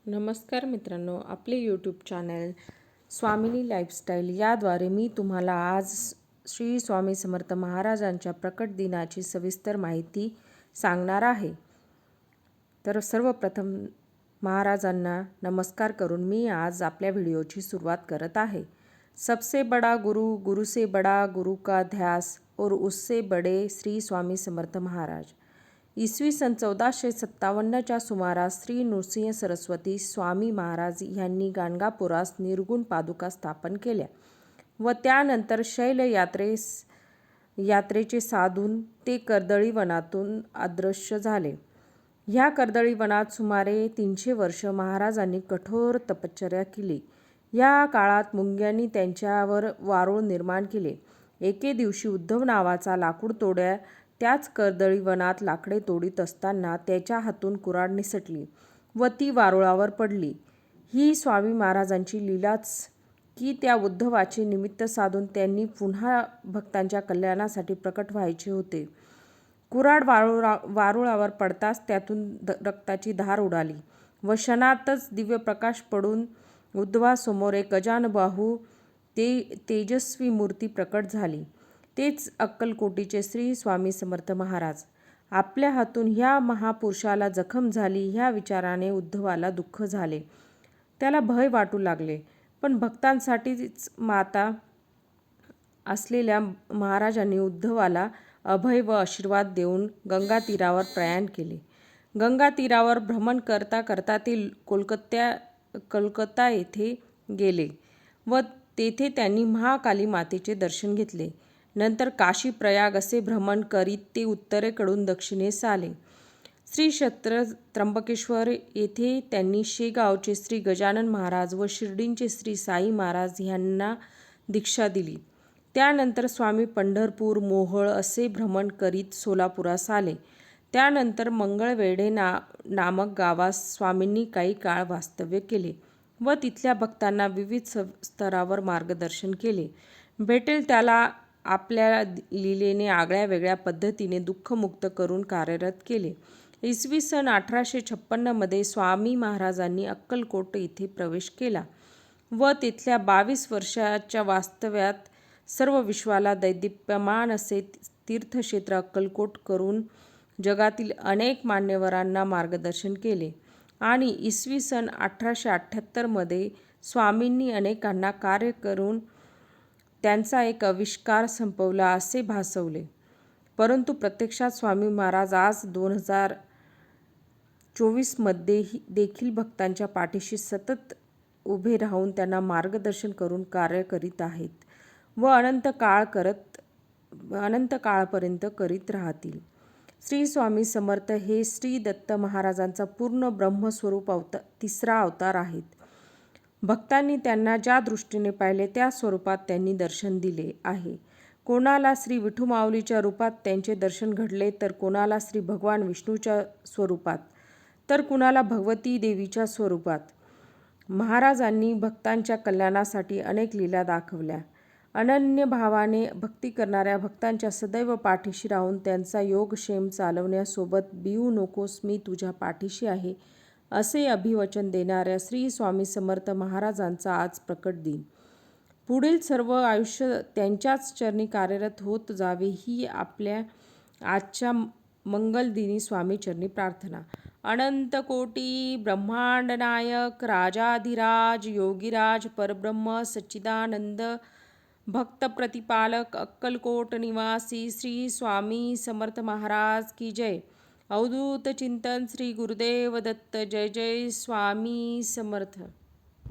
नमस्कार मित्रांनो, आपले यूट्यूब चॅनल स्वामिनी लाईफस्टाईल याद्वारे मी तुम्हाला आज श्री स्वामी समर्थ महाराजांच्या प्रकट दिनाची सविस्तर माहिती सांगणार आहे. तर सर्वप्रथम महाराजांना नमस्कार करून मी आज आपल्या व्हिडिओची सुरुवात करत आहे. सबसे बड़ा गुरु, गुरु से बड़ा गुरु का ध्यास और उससे बड़े श्री स्वामी समर्थ महाराज. इसवी सन 1457च्या सुमारास श्री नृसिंह सरस्वती स्वामी महाराज यांनी गाणगापुरास निर्गुण पादुका स्थापन केल्या व त्यानंतर शैल यात्रेचे साधून ते कर्दळी वनातून अदृश्य झाले. ह्या कर्दळी वनात सुमारे 300 वर्ष महाराजांनी कठोर तपश्चर्या केली. या काळात मुंग्यांनी त्यांच्यावर वारूळ निर्माण केले. एके दिवशी उद्धव नावाचा लाकूड तोड्या त्याच कर्दळी वनात लाकडे तोडीत असताना त्याच्या हातून कुऱ्हाड निसटली व ती वारुळावर पडली. ही स्वामी महाराजांची लीलाच की त्या उद्धवाचे निमित्त साधून त्यांनी पुन्हा भक्तांच्या कल्याणासाठी प्रकट व्हायचे होते. कुऱ्हाड वारुळावर पडताच त्यातून रक्ताची धार उडाली व क्षणातच दिव्य प्रकाश पडून उद्धवासमोर एक गजानबाहू तेजस्वी मूर्ती प्रकट झाली. तेच अक्कलकोटीचे श्री स्वामी समर्थ महाराज. आपल्या हातून ह्या महापुरुषाला जखम झाली ह्या विचाराने उद्धवाला दुःख झाले. त्याला भय वाटू लागले. पण भक्तांसाठीच माता असलेल्या महाराजांनी उद्धवाला अभय व आशीर्वाद देऊन गंगा तीरावर प्रयाण केले. गंगा तीरावर भ्रमण करता करता ते कोलकाता येथे गेले व तेथे त्यांनी महाकाली मातेचे दर्शन घेतले. नंतर काशी प्रयाग असे भ्रमण करीत ते उत्तरेकडून दक्षिणेस आले. श्री क्षेत्र त्र्यंबकेश्वर येथे त्यांनी शेगावचे श्री गजानन महाराज व शिर्डीचे श्री साई महाराज ह्यांना दीक्षा दिली. त्यानंतर स्वामी पंढरपूर, मोहोळ असे भ्रमण करीत सोलापुरास आले. त्यानंतर मंगळवेढे नामक गावास स्वामींनी काही काळ वास्तव्य केले व तिथल्या भक्तांना विविध स्तरावर मार्गदर्शन केले. भेटेल त्याला आपल्या लीलेने आगळ्या वेगळ्या पद्धतीने दुःखमुक्त करून कार्यरत केले. इसवी सन 1856 मध्ये स्वामी महाराजांनी अक्कलकोट येथे प्रवेश केला व तिथल्या 22 वर्षाच्या वास्तव्यात सर्व विश्वाला दैदिप्यमान असे तीर्थक्षेत्र अक्कलकोट करून जगातील अनेक मान्यवरांना मार्गदर्शन केले आणि इसवी सन 1878 मध्ये स्वामींनी अनेकांना कार्य करून त्यांचा एक आविष्कार संपवला असे भासवले. परंतु प्रत्यक्षात स्वामी महाराज आज 2024 मध्ये देखील भक्तांच्या पाठीशी सतत उभे राहून त्यांना मार्गदर्शन करून कार्य करीत आहेत व अनंत काळपर्यंत करीत राहतील. श्री स्वामी समर्थ हे श्री दत्त महाराजांचा पूर्ण ब्रह्मस्वरूप तिसरा अवतार आहेत. भक्तांनी त्यांना ज्या दृष्टीने पाहिले त्या स्वरूपात त्यांनी दर्शन दिले आहे. कोणाला श्री विठुमाऊलीच्या रूपात त्यांचे दर्शन घडले तर कोणाला श्री भगवान विष्णूच्या स्वरूपात तर कुणाला भगवती देवीच्या स्वरूपात. महाराजांनी भक्तांच्या कल्याणासाठी अनेक लीला दाखवल्या. अनन्य भावाने भक्ती करणाऱ्या भक्तांच्या सदैव पाठीशी राहून त्यांचा योगक्षेम चालवण्यासोबत भिवू नकोस मी तुझ्या पाठीशी आहे असे अभिवचन देणाऱ्या श्री स्वामी समर्थ महाराजांचा आज प्रकट दिन. पुढील सर्व आयुष्य त्यांच्याच चरणी कार्यरत होत जावे ही आपल्या आजच्या मंगलदिनी स्वामीचरणी प्रार्थना. अनंत कोटी ब्रह्मांड नायक राजाधिराज योगीराज परब्रह्म सच्चिदानंद भक्त प्रतिपालक अक्कलकोट निवासी श्री स्वामी समर्थ महाराज की जय. अवधूत चिंतन श्री गुरुदेव दत्त. जय जय स्वामी समर्थ.